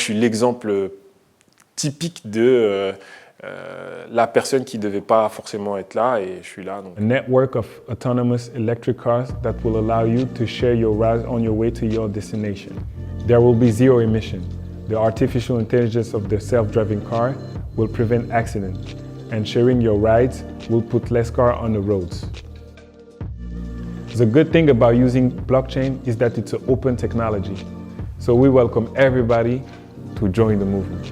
suis l'exemple typique de la personne qui ne devait pas forcément être là et je suis là. Donc. A network of autonomous electric cars that will allow you to share your rides on your way to your destination. There will be zero emission. The artificial intelligence of the self-driving car will prevent accidents, and sharing your rides will put less cars on the roads. The good thing about using blockchain is that it's an open technology. So we welcome everybody to join the movement.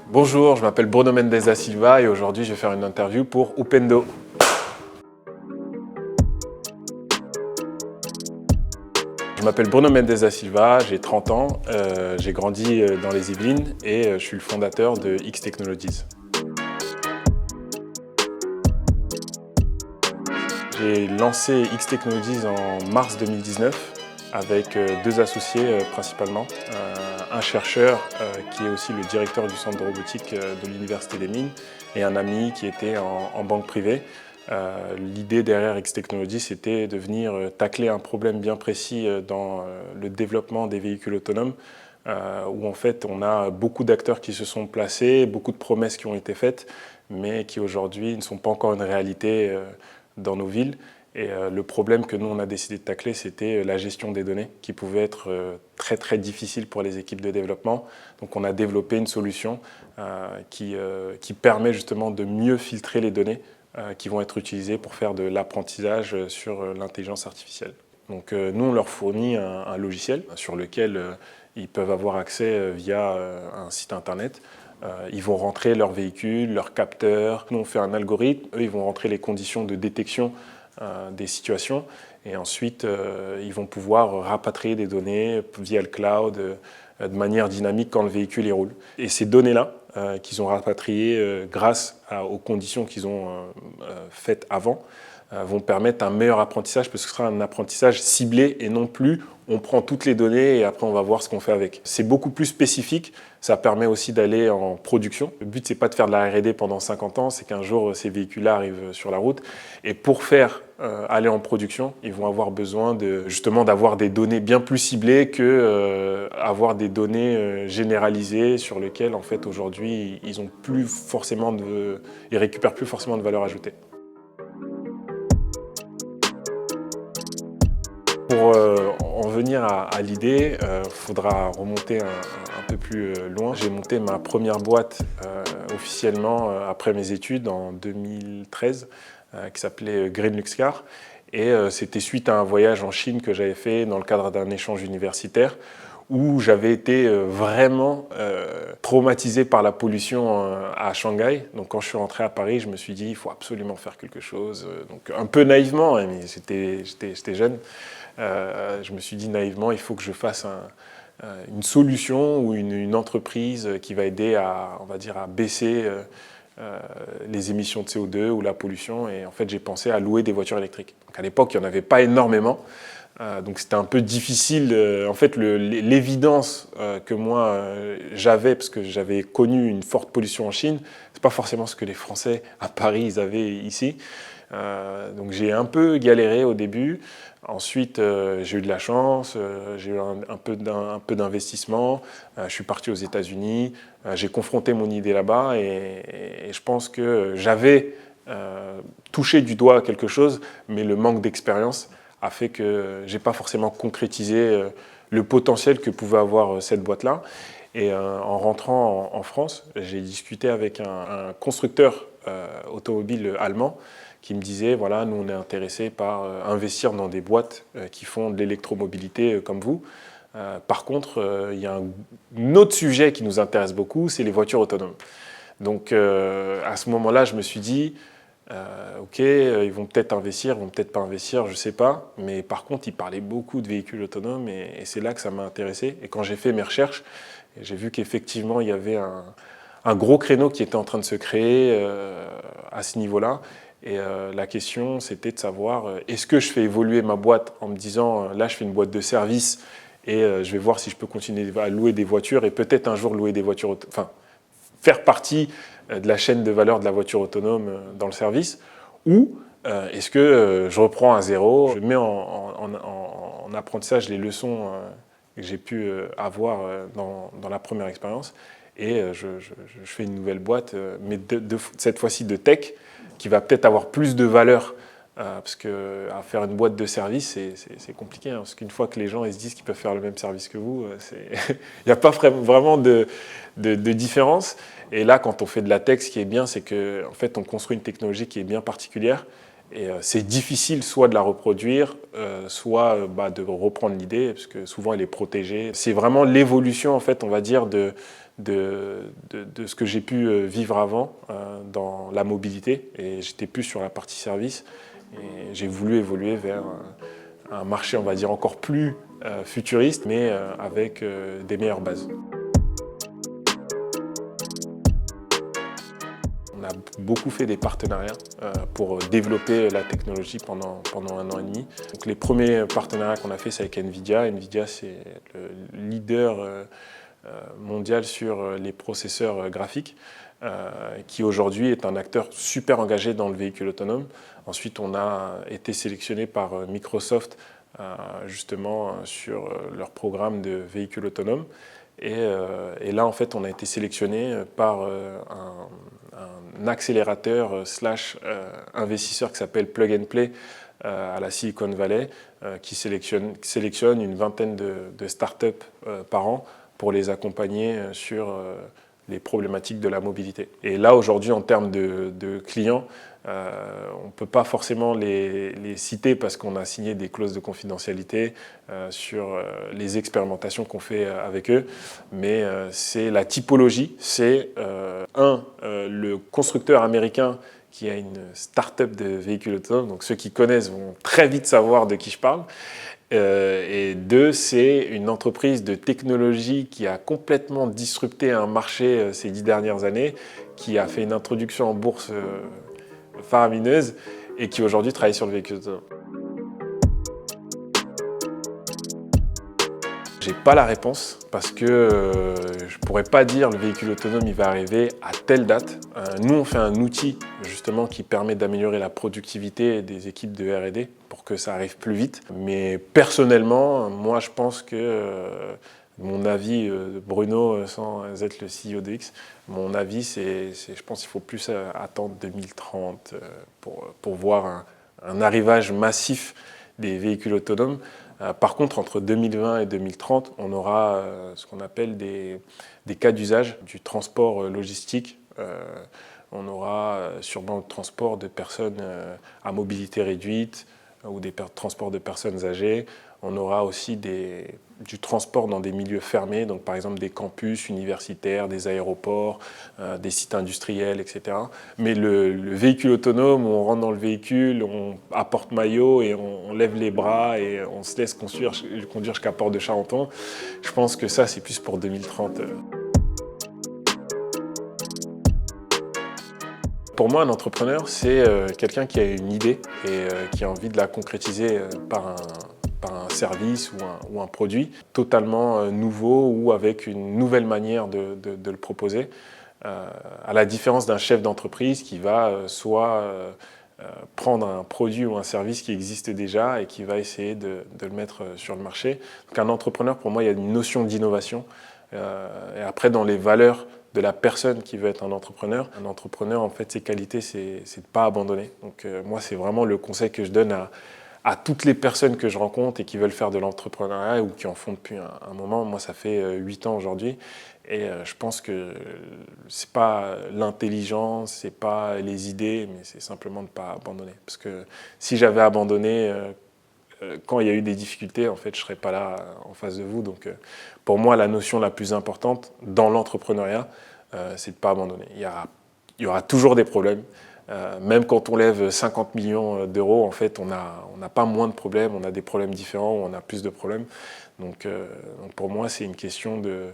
Bonjour, je m'appelle Bruno Mendes da Silva et aujourd'hui je vais faire une interview pour Upendo. Je m'appelle Bruno Mendes da Silva, j'ai 30 ans, j'ai grandi dans les Yvelines et je suis le fondateur de X Technologies. J'ai lancé X Technologies en mars 2019 avec deux associés principalement. Un chercheur qui est aussi le directeur du centre de robotique de l'Université des Mines et un ami qui était en banque privée. L'idée derrière X Technologies, c'était de venir tacler un problème bien précis dans le développement des véhicules autonomes où en fait on a beaucoup d'acteurs qui se sont placés, beaucoup de promesses qui ont été faites mais qui aujourd'hui ne sont pas encore une réalité dans nos villes. Et le problème que nous, on a décidé de tacler, c'était la gestion des données, qui pouvait être très très difficile pour les équipes de développement. Donc on a développé une solution qui permet justement de mieux filtrer les données qui vont être utilisées pour faire de l'apprentissage sur l'intelligence artificielle. Donc nous, on leur fournit un logiciel sur lequel ils peuvent avoir accès via un site internet. Ils vont rentrer leur véhicule, leur capteur. Nous, on fait un algorithme. Eux, ils vont rentrer les conditions de détection des situations et ensuite ils vont pouvoir rapatrier des données via le cloud de manière dynamique quand le véhicule y roule. Et ces données-là qu'ils ont rapatriées grâce aux conditions qu'ils ont faites avant vont permettre un meilleur apprentissage parce que ce sera un apprentissage ciblé et non plus on prend toutes les données et après on va voir ce qu'on fait avec. C'est beaucoup plus spécifique, ça permet aussi d'aller en production. Le but c'est pas de faire de la R&D pendant 50 ans, c'est qu'un jour ces véhicules-là arrivent sur la route et pour faire aller en production, ils vont avoir besoin justement d'avoir des données bien plus ciblées que avoir des données généralisées sur lesquelles en fait aujourd'hui ils récupèrent plus forcément de valeur ajoutée. Pour en venir à l'idée, il faudra remonter un peu plus loin. J'ai monté ma première boîte officiellement après mes études en 2013 qui s'appelait Green Luxcar. Et c'était suite à un voyage en Chine que j'avais fait dans le cadre d'un échange universitaire où j'avais été vraiment traumatisé par la pollution à Shanghai. Donc quand je suis rentré à Paris, je me suis dit il faut absolument faire quelque chose. Donc un peu naïvement, hein, mais j'étais jeune. Je me suis dit naïvement il faut que je fasse une solution ou une entreprise qui va aider on va dire, à baisser les émissions de CO2 ou la pollution. Et en fait, j'ai pensé à louer des voitures électriques. Donc, à l'époque, il n'y en avait pas énormément. Donc c'était un peu difficile. En fait, l'évidence que moi j'avais, parce que j'avais connu une forte pollution en Chine, c'est pas forcément ce que les Français à Paris ils avaient ici. Donc j'ai un peu galéré au début. Ensuite, j'ai eu de la chance, j'ai eu un peu d'investissement. Je suis parti aux États-Unis, j'ai confronté mon idée là-bas et je pense que j'avais touché du doigt quelque chose, mais le manque d'expérience a fait que je n'ai pas forcément concrétisé le potentiel que pouvait avoir cette boîte-là. Et en rentrant en France, j'ai discuté avec un constructeur automobile allemand qui me disait, voilà, nous on est intéressés par investir dans des boîtes qui font de l'électromobilité comme vous. Par contre, il y a un autre sujet qui nous intéresse beaucoup, c'est les voitures autonomes. Donc à ce moment-là, je me suis dit, ok, ils vont peut-être investir, ils vont peut-être pas investir, je sais pas. Mais par contre, ils parlaient beaucoup de véhicules autonomes et c'est là que ça m'a intéressé. Et quand j'ai fait mes recherches, j'ai vu qu'effectivement, il y avait un gros créneau qui était en train de se créer à ce niveau-là. Et la question, c'était de savoir, est-ce que je fais évoluer ma boîte en me disant, là, je fais une boîte de service et je vais voir si je peux continuer à louer des voitures et peut-être un jour louer des voitures, enfin, faire partie de la chaîne de valeur de la voiture autonome dans le service, ou Est-ce que je reprends à zéro, je mets en apprentissage les leçons que j'ai pu avoir dans la première expérience et je fais une nouvelle boîte, mais cette fois-ci de tech, qui va peut-être avoir plus de valeur. Parce que à faire une boîte de service, c'est compliqué, hein, parce qu'une fois que les gens ils se disent qu'ils peuvent faire le même service que vous, il n'y a pas vraiment de différence. Et là, quand on fait de la tech, ce qui est bien, c'est qu'en fait, on construit une technologie qui est bien particulière. Et c'est difficile soit de la reproduire, soit de reprendre l'idée, parce que souvent elle est protégée. C'est vraiment l'évolution, en fait, on va dire, de ce que j'ai pu vivre avant dans la mobilité. Et j'étais plus sur la partie service. Et j'ai voulu évoluer vers un marché, on va dire, encore plus futuriste, mais avec des meilleures bases. On a beaucoup fait des partenariats pour développer la technologie pendant 1 an et demi. Donc, les premiers partenariats qu'on a fait, c'est avec NVIDIA. NVIDIA, c'est le leader mondial sur les processeurs graphiques, qui aujourd'hui est un acteur super engagé dans le véhicule autonome. Ensuite, on a été sélectionné par Microsoft justement sur leur programme de véhicules autonomes. Et là, en fait, on a été sélectionné par un accélérateur / investisseur qui s'appelle Plug and Play à la Silicon Valley, qui sélectionne une vingtaine de startups par an pour les accompagner sur les problématiques de la mobilité. Et là, aujourd'hui, en termes de clients, on ne peut pas forcément les citer parce qu'on a signé des clauses de confidentialité sur les expérimentations qu'on fait avec eux. Mais c'est la typologie, c'est le constructeur américain qui a une start-up de véhicules autonomes. Donc ceux qui connaissent vont très vite savoir de qui je parle. Et 2, c'est une entreprise de technologie qui a complètement disrupté un marché ces 10 dernières années, qui a fait une introduction en bourse faramineuse et qui aujourd'hui travaille sur le véhicule autonome. J'ai pas la réponse parce que je pourrais pas dire le véhicule autonome il va arriver à telle date. Nous on fait un outil justement qui permet d'améliorer la productivité des équipes de R&D pour que ça arrive plus vite. Mais personnellement, moi je pense que mon avis, Bruno, sans être le CEO de X, mon avis je pense qu'il faut plus attendre 2030 pour voir un arrivage massif des véhicules autonomes. Par contre, entre 2020 et 2030, on aura ce qu'on appelle des cas d'usage du transport logistique. On aura sûrement le transport de personnes à mobilité réduite ou des transports de personnes âgées. On aura aussi du transport dans des milieux fermés, donc par exemple des campus universitaires, des aéroports, des sites industriels, etc. Mais le véhicule autonome, où on rentre dans le véhicule, on apporte maillot et on lève les bras et on se laisse conduire jusqu'à Port de Charenton, je pense que ça c'est plus pour 2030. Pour moi, un entrepreneur, c'est quelqu'un qui a une idée et qui a envie de la concrétiser par un service ou un produit totalement nouveau ou avec une nouvelle manière de le proposer, à la différence d'un chef d'entreprise qui va soit prendre un produit ou un service qui existe déjà et qui va essayer de le mettre sur le marché. Donc un entrepreneur, pour moi, il y a une notion d'innovation. Et après, dans les valeurs de la personne qui veut être un entrepreneur, en fait, ses qualités, c'est de ne pas abandonner. Donc moi, c'est vraiment le conseil que je donne à toutes les personnes que je rencontre et qui veulent faire de l'entrepreneuriat ou qui en font depuis un moment. Moi, ça fait 8 ans aujourd'hui et je pense que c'est pas l'intelligence, c'est pas les idées, mais c'est simplement de ne pas abandonner. Parce que si j'avais abandonné quand il y a eu des difficultés, en fait, je ne serais pas là en face de vous. Donc pour moi, la notion la plus importante dans l'entrepreneuriat, c'est de ne pas abandonner. Il y aura toujours des problèmes. Même quand on lève 50 millions d'euros, en fait, on n'a pas moins de problèmes, on a des problèmes différents, on a plus de problèmes. Donc pour moi, c'est une question de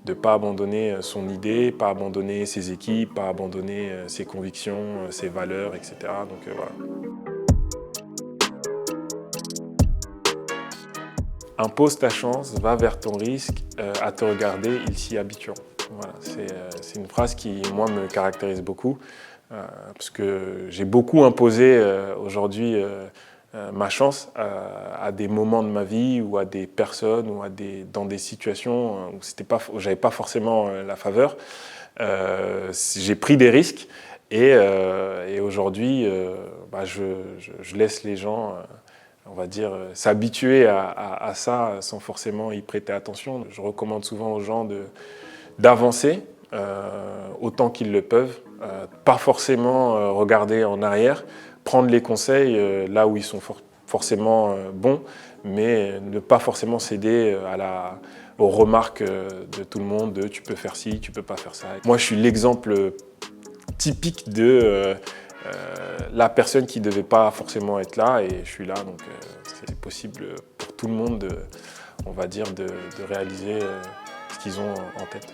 ne pas abandonner son idée, pas abandonner ses équipes, pas abandonner ses convictions, ses valeurs, etc. Donc voilà. Impose ta chance, va vers ton risque, à te regarder, ils s'y habitueront. Voilà, c'est une phrase qui, moi, me caractérise beaucoup. parce que j'ai beaucoup imposé aujourd'hui ma chance à des moments de ma vie ou à des personnes ou dans des situations où j'avais pas forcément la faveur. J'ai pris des risques et aujourd'hui, je laisse les gens, on va dire, s'habituer à ça sans forcément y prêter attention. Je recommande souvent aux gens d'avancer autant qu'ils le peuvent, pas forcément regarder en arrière, prendre les conseils là où ils sont forcément bons, mais ne pas forcément céder aux remarques de tout le monde, de tu peux faire ci, tu peux pas faire ça. Moi, je suis l'exemple typique de la personne qui ne devait pas forcément être là et je suis là, donc c'est possible pour tout le monde on va dire, de réaliser ce qu'ils ont en tête.